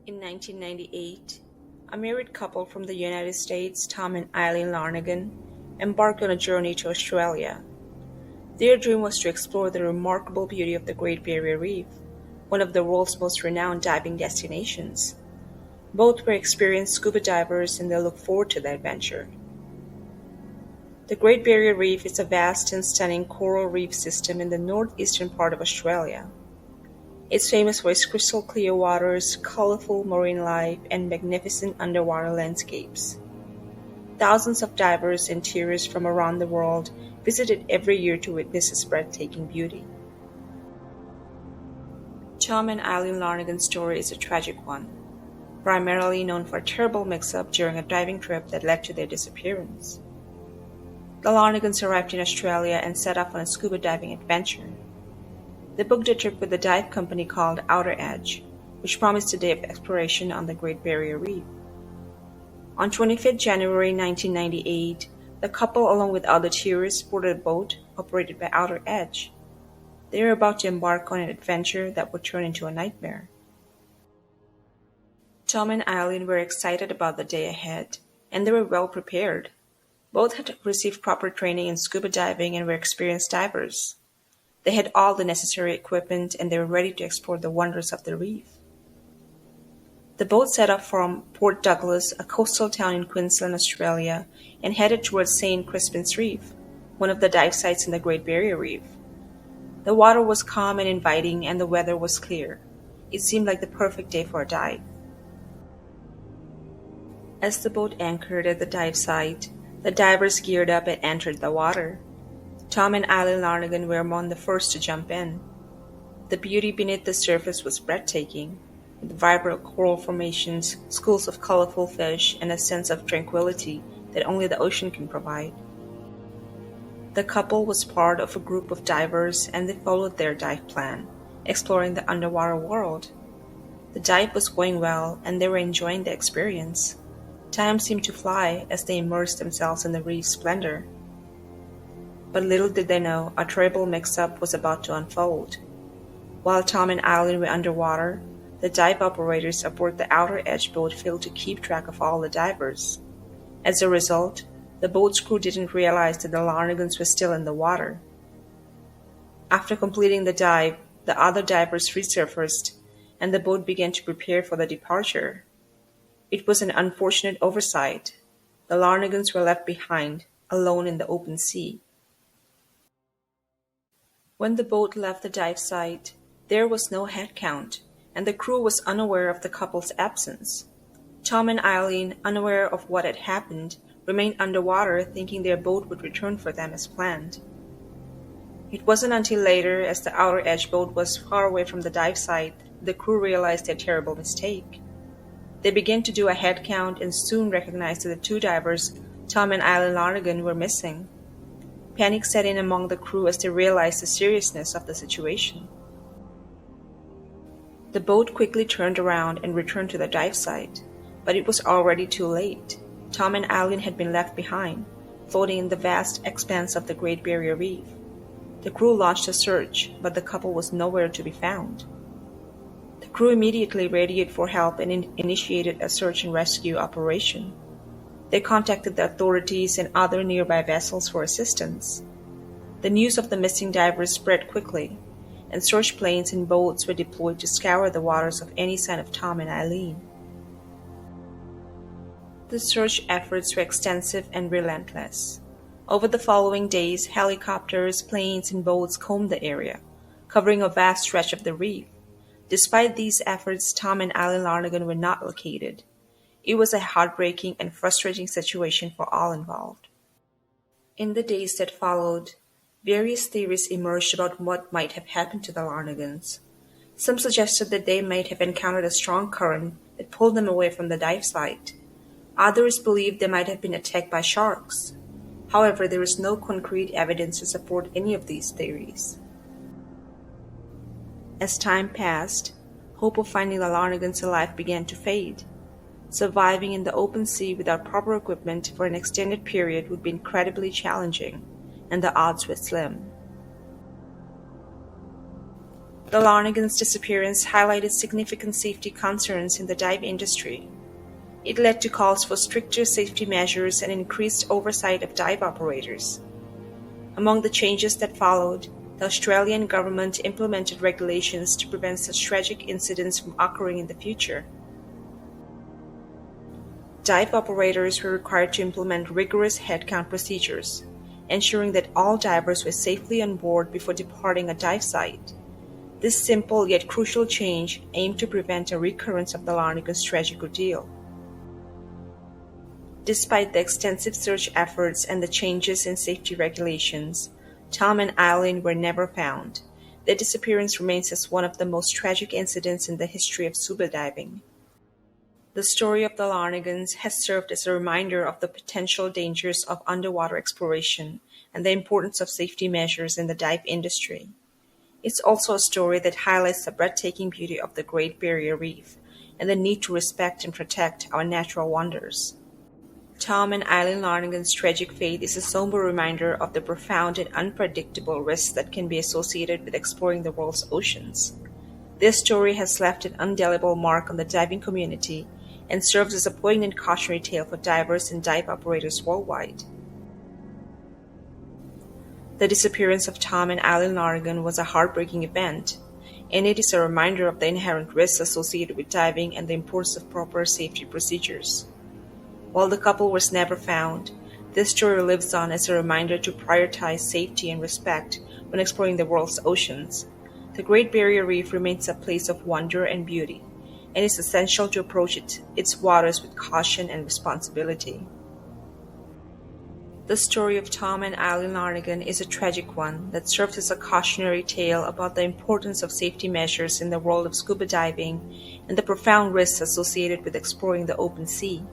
In 1998, a married couple from the United States, Tom and Eileen Lonergan, embarked on a journey to Australia. Their dream was to explore the remarkable beauty of the Great Barrier Reef, one of the world's most renowned diving destinations. Both were experienced scuba divers and they look forward to the adventure. The Great Barrier Reef is a vast and stunning coral reef system in the northeastern part of Australia. It's famous for its crystal clear waters, colorful marine life, and magnificent underwater landscapes. Thousands of divers and tourists from around the world visit it every year to witness its breathtaking beauty. Tom and Eileen Lonergan's story is a tragic one, primarily known for a terrible mix-up during a diving trip that led to their disappearance. The Lonergans arrived in Australia and set off on a scuba diving adventure. They booked a trip with a dive company called Outer Edge, which promised a day of exploration on the Great Barrier Reef. On 25 January 1998, the couple, along with other tourists, boarded a boat operated by Outer Edge. They were about to embark on an adventure that would turn into a nightmare. Tom and Eileen were excited about the day ahead, and they were well prepared. Both had received proper training in scuba diving and were experienced divers. They had all the necessary equipment and they were ready to explore the wonders of the reef. The boat set off from Port Douglas, a coastal town in Queensland, Australia, and headed towards St. Crispin's Reef, one of the dive sites in the Great Barrier Reef. The water was calm and inviting and the weather was clear. It seemed like the perfect day for a dive. As the boat anchored at the dive site, the divers geared up and entered the water. Tom and Eileen Lonergan were among the first to jump in. The beauty beneath the surface was breathtaking, with vibrant coral formations, schools of colorful fish, and a sense of tranquility that only the ocean can provide. The couple was part of a group of divers and they followed their dive plan, exploring the underwater world. The dive was going well and they were enjoying the experience. Time seemed to fly as they immersed themselves in the reef's splendor. But little did they know, a terrible mix-up was about to unfold. While Tom and Eileen were underwater, the dive operators aboard the Outer Edge boat failed to keep track of all the divers. As a result, the boat's crew didn't realize that the Lonergans were still in the water. After completing the dive, the other divers resurfaced, and the boat began to prepare for the departure. It was an unfortunate oversight. The Lonergans were left behind, alone in the open sea. When the boat left the dive site, there was no head count, and the crew was unaware of the couple's absence. Tom and Eileen, unaware of what had happened, remained underwater thinking their boat would return for them as planned. It wasn't until later, as the Outer Edge boat was far away from the dive site, the crew realized their terrible mistake. They began to do a head count and soon recognized that the two divers, Tom and Eileen Lonergan, were missing. Panic set in among the crew as they realized the seriousness of the situation. The boat quickly turned around and returned to the dive site, but it was already too late. Tom and Eileen had been left behind, floating in the vast expanse of the Great Barrier Reef. The crew launched a search, but the couple was nowhere to be found. The crew immediately radioed for help and initiated a search and rescue operation. They contacted the authorities and other nearby vessels for assistance. The news of the missing divers spread quickly, and search planes and boats were deployed to scour the waters of any sign of Tom and Eileen. The search efforts were extensive and relentless. Over the following days, helicopters, planes, and boats combed the area, covering a vast stretch of the reef. Despite these efforts, Tom and Eileen Lonergan were not located. It was a heartbreaking and frustrating situation for all involved. In the days that followed, various theories emerged about what might have happened to the Lonergans. Some suggested that they might have encountered a strong current that pulled them away from the dive site. Others believed they might have been attacked by sharks. However, there is no concrete evidence to support any of these theories. As time passed, hope of finding the Lonergans alive began to fade. Surviving in the open sea without proper equipment for an extended period would be incredibly challenging, and the odds were slim. The Lonergan's disappearance highlighted significant safety concerns in the dive industry. It led to calls for stricter safety measures and increased oversight of dive operators. Among the changes that followed, the Australian government implemented regulations to prevent such tragic incidents from occurring in the future. Dive operators were required to implement rigorous headcount procedures, ensuring that all divers were safely on board before departing a dive site. This simple yet crucial change aimed to prevent a recurrence of the Lonergan's tragic ordeal. Despite the extensive search efforts and the changes in safety regulations, Tom and Eileen were never found. Their disappearance remains as one of the most tragic incidents in the history of scuba diving. The story of the Lonergans has served as a reminder of the potential dangers of underwater exploration and the importance of safety measures in the dive industry. It's also a story that highlights the breathtaking beauty of the Great Barrier Reef and the need to respect and protect our natural wonders. Tom and Eileen Lonergan's tragic fate is a somber reminder of the profound and unpredictable risks that can be associated with exploring the world's oceans. This story has left an indelible mark on the diving community and serves as a poignant cautionary tale for divers and dive operators worldwide. The disappearance of Tom and Eileen Lonergan was a heartbreaking event, and it is a reminder of the inherent risks associated with diving and the importance of proper safety procedures. While the couple was never found, this story lives on as a reminder to prioritize safety and respect when exploring the world's oceans. The Great Barrier Reef remains a place of wonder and beauty, and it's essential to approach its waters with caution and responsibility. The story of Tom and Eileen Lonergan is a tragic one that serves as a cautionary tale about the importance of safety measures in the world of scuba diving and the profound risks associated with exploring the open sea.